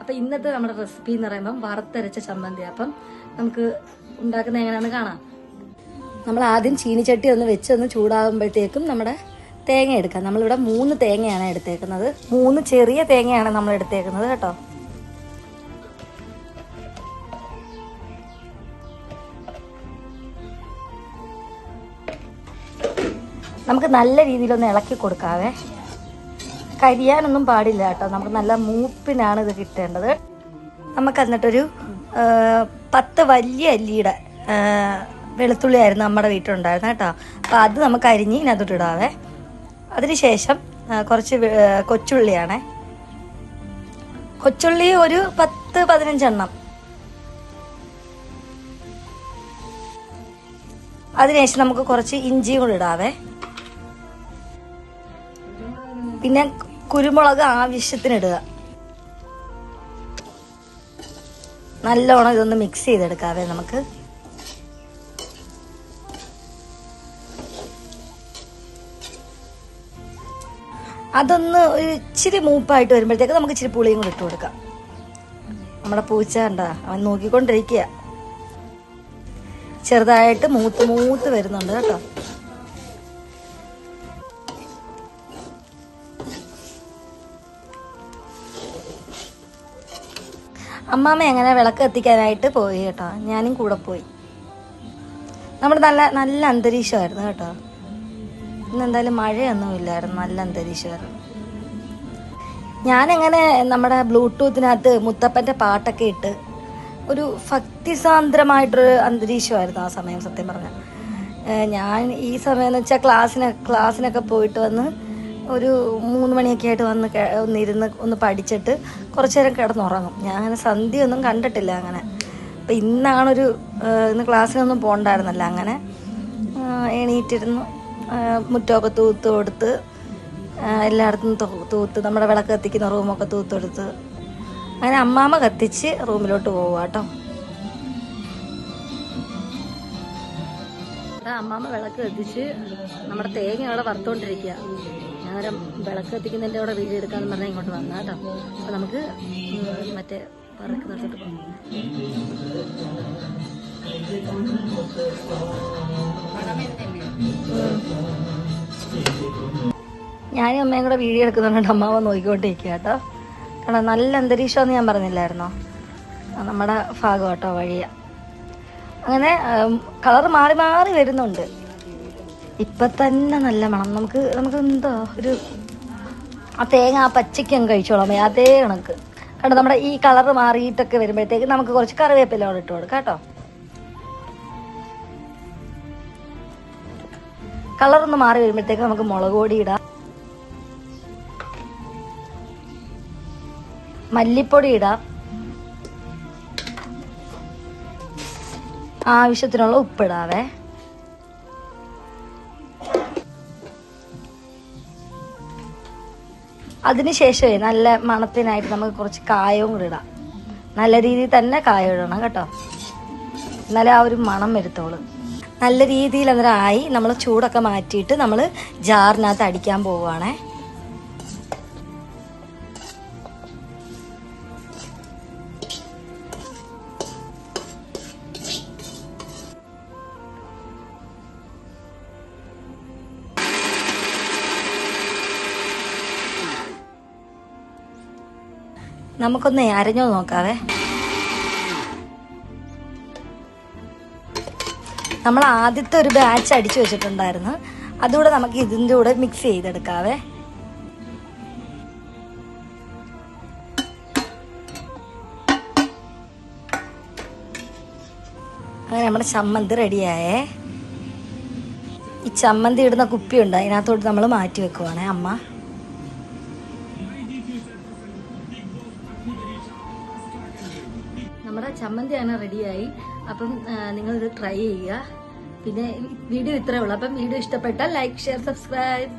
അപ്പം ഇന്നത്തെ നമ്മുടെ റെസിപ്പി എന്ന് പറയുമ്പം വറുത്തരച്ച ചമ്മന്തി. അപ്പം നമുക്ക് ഉണ്ടാക്കുന്നത് എങ്ങനെയാണെന്ന് കാണാം. നമ്മൾ ആദ്യം ചീനിച്ചട്ടി ഒന്ന് വെച്ച് ചൂടാകുമ്പോഴത്തേക്കും നമ്മുടെ തേങ്ങ എടുക്കാം. നമ്മളിവിടെ 3 തേങ്ങയാണ് എടുത്തേക്കുന്നത്. 3 ചെറിയ തേങ്ങയാണ് നമ്മൾ എടുത്തേക്കുന്നത് കേട്ടോ. നമുക്ക് നല്ല രീതിയിലൊന്ന് ഇളക്കി കൊടുക്കാവേ. കരിയാനൊന്നും പാടില്ല കേട്ടോ. നമുക്ക് നല്ല മൂപ്പിനാണ് ഇത് കിട്ടേണ്ടത്. നമുക്ക് എന്നിട്ടൊരു 10 വലിയ അല്ലിയുടെ വെളുത്തുള്ളി ആയിരുന്നു നമ്മുടെ വീട്ടിലുണ്ടായിരുന്നത് കേട്ടോ. അപ്പോൾ അത് നമുക്ക് അരിഞ്ഞ് ഇതിനകത്തോട്ടിടാവേ. അതിനുശേഷം കുറച്ച് കൊച്ചുള്ളിയാണേ. കൊച്ചുള്ളി ഒരു 10-15 എണ്ണം. അതിനുശേഷം നമുക്ക് കുറച്ച് ഇഞ്ചിയും കൂടി ഇടാവേ. പിന്നെ കുരുമുളക് ആവശ്യത്തിന് ഇടുക. നല്ലോണം ഇതൊന്ന് മിക്സ് ചെയ്തെടുക്കാവേ. നമുക്ക് അതൊന്ന് ഒരു ഇച്ചിരി മൂപ്പായിട്ട് വരുമ്പോഴത്തേക്ക് നമുക്ക് ഇച്ചിരി പുളിയും കൂടി ഇട്ട് കൊടുക്കാം. നമ്മുടെ പൂച്ച കണ്ടാ അവൻ നോക്കിക്കൊണ്ടിരിക്കുക. ചെറുതായിട്ട് മൂത്ത് വരുന്നുണ്ട് കേട്ടോ. അമ്മാമ്മ അങ്ങനെ വിളക്ക് കത്തിക്കാനായിട്ട് പോയി കേട്ടോ. ഞാനും കൂടെ പോയി. നമ്മുടെ നല്ല അന്തരീക്ഷമായിരുന്നു കേട്ടോ. ഇന്നെന്തായാലും മഴയൊന്നും ഇല്ലായിരുന്നു, നല്ല അന്തരീക്ഷമായിരുന്നു. ഞാനങ്ങനെ നമ്മുടെ ബ്ലൂടൂത്തിനകത്ത് മുത്തപ്പൻ്റെ പാട്ടൊക്കെ ഇട്ട് ഒരു ഭക്തിസാന്ദ്രമായിട്ടൊരു അന്തരീക്ഷമായിരുന്നു ആ സമയം. സത്യം പറഞ്ഞാൽ ഞാൻ ഈ സമയം എന്ന് വെച്ചാൽ ക്ലാസ്സിനൊക്കെ പോയിട്ട് വന്ന് ഒരു 3 മണിയൊക്കെ ആയിട്ട് ഒന്ന് പഠിച്ചിട്ട് കുറച്ചു നേരം കിടന്നുറങ്ങും. ഞാൻ അങ്ങനെ സന്ധ്യയൊന്നും കണ്ടിട്ടില്ല അങ്ങനെ. അപ്പം ഇന്ന് ക്ലാസ്സിനൊന്നും പോകണ്ടായിരുന്നല്ലോ. അങ്ങനെ എണീറ്റിരുന്നു മുറ്റമൊക്കെ തൂത്ത് കൊടുത്ത് എല്ലായിടത്തും തൂത്ത് നമ്മുടെ വിളക്ക് കത്തിക്കുന്ന റൂമൊക്കെ തൂത്ത് കൊടുത്ത് അങ്ങനെ അമ്മാമ്മ കത്തിച്ച് റൂമിലോട്ട് പോവുക കേട്ടോ. അമ്മാമ്മ വിളക്ക് കത്തിച്ച് നമ്മുടെ തേങ്ങ അവിടെ വറുത്തോണ്ടിരിക്കുക. ഞാൻ വിളക്ക് കത്തിക്കുന്നതിൻ്റെ അവിടെ വീഡിയോ എടുക്കാമെന്ന് പറഞ്ഞാൽ ഇങ്ങോട്ട് വന്ന കേട്ടോ. അപ്പം നമുക്ക് മറ്റേ പറക്ക് നിർത്തിട്ട് പോകാം. ഞാനും അമ്മയും കൂടെ വീഡിയോ എടുക്കുന്നുണ്ട്. അമ്മാവ നോക്കിക്കൊണ്ടിരിക്കുക കേട്ടോ. കാരണം നല്ല അന്തരീക്ഷമെന്ന് ഞാൻ പറഞ്ഞില്ലായിരുന്നോ, നമ്മുടെ ഭാഗം കേട്ടോ വഴിയ. അങ്ങനെ കളർ മാറി വരുന്നുണ്ട്. ഇപ്പം തന്നെ നല്ല മണം. നമുക്ക് എന്തോ ഒരു ആ തേങ്ങ ആ പച്ചയ്ക്ക് അങ്ങ് കഴിച്ചോളാം അതേ കണക്ക്. കണ്ടോ നമ്മുടെ ഈ കളർ മാറിയിട്ടൊക്കെ വരുമ്പോഴത്തേക്ക് നമുക്ക് കുറച്ച് കറിവേപ്പില അവിടെ ഇട്ട് കൊടുക്കാം കേട്ടോ. കളറൊന്ന് മാറി വരുമ്പോഴത്തേക്ക് നമുക്ക് മുളക് പൊടി ഇടാം, മല്ലിപ്പൊടി ഇടാം, ആവശ്യത്തിനുള്ള ഉപ്പിടാവേ. അതിനുശേഷമേ നല്ല മണത്തിനായിട്ട് നമുക്ക് കുറച്ച് കായവും കൂടി ഇടാം. നല്ല രീതിയിൽ തന്നെ കായം ഇടണം കേട്ടോ, എന്നാലേ ആ ഒരു മണം വരുത്തോളൂ. നല്ല രീതിയിൽ അന്നേരം ആയി. നമ്മൾ ചൂടൊക്കെ മാറ്റിയിട്ട് നമ്മൾ ജാറിനകത്ത് അടിക്കാൻ പോവുകയാണേ. നമുക്കൊന്ന് അരഞ്ഞു നോക്കാവേ. നമ്മൾ ആദ്യത്തെ ഒരു ബാച്ച് അടിച്ചു വെച്ചിട്ടുണ്ടായിരുന്നു, അതുകൂടെ നമുക്ക് ഇതിൻ്റെ കൂടെ മിക്സ് ചെയ്തെടുക്കാവേ. അങ്ങനെ നമ്മുടെ ചമ്മന്തി റെഡിയായേ. ഈ ചമ്മന്തി ഇടുന്ന കുപ്പിയുണ്ട്, അതിനകത്തോട്ട് നമ്മൾ മാറ്റി വെക്കുവാണേ അമ്മ. നമ്മുടെ ചമ്മന്തി അങ്ങനെ റെഡിയായി. അപ്പം നിങ്ങളിത് ട്രൈ ചെയ്യുക. പിന്നെ വീഡിയോ ഇത്രയേ ഉള്ളൂ. അപ്പം വീഡിയോ ഇഷ്ടപ്പെട്ടാൽ ലൈക്ക്, ഷെയർ, സബ്സ്ക്രൈബ്.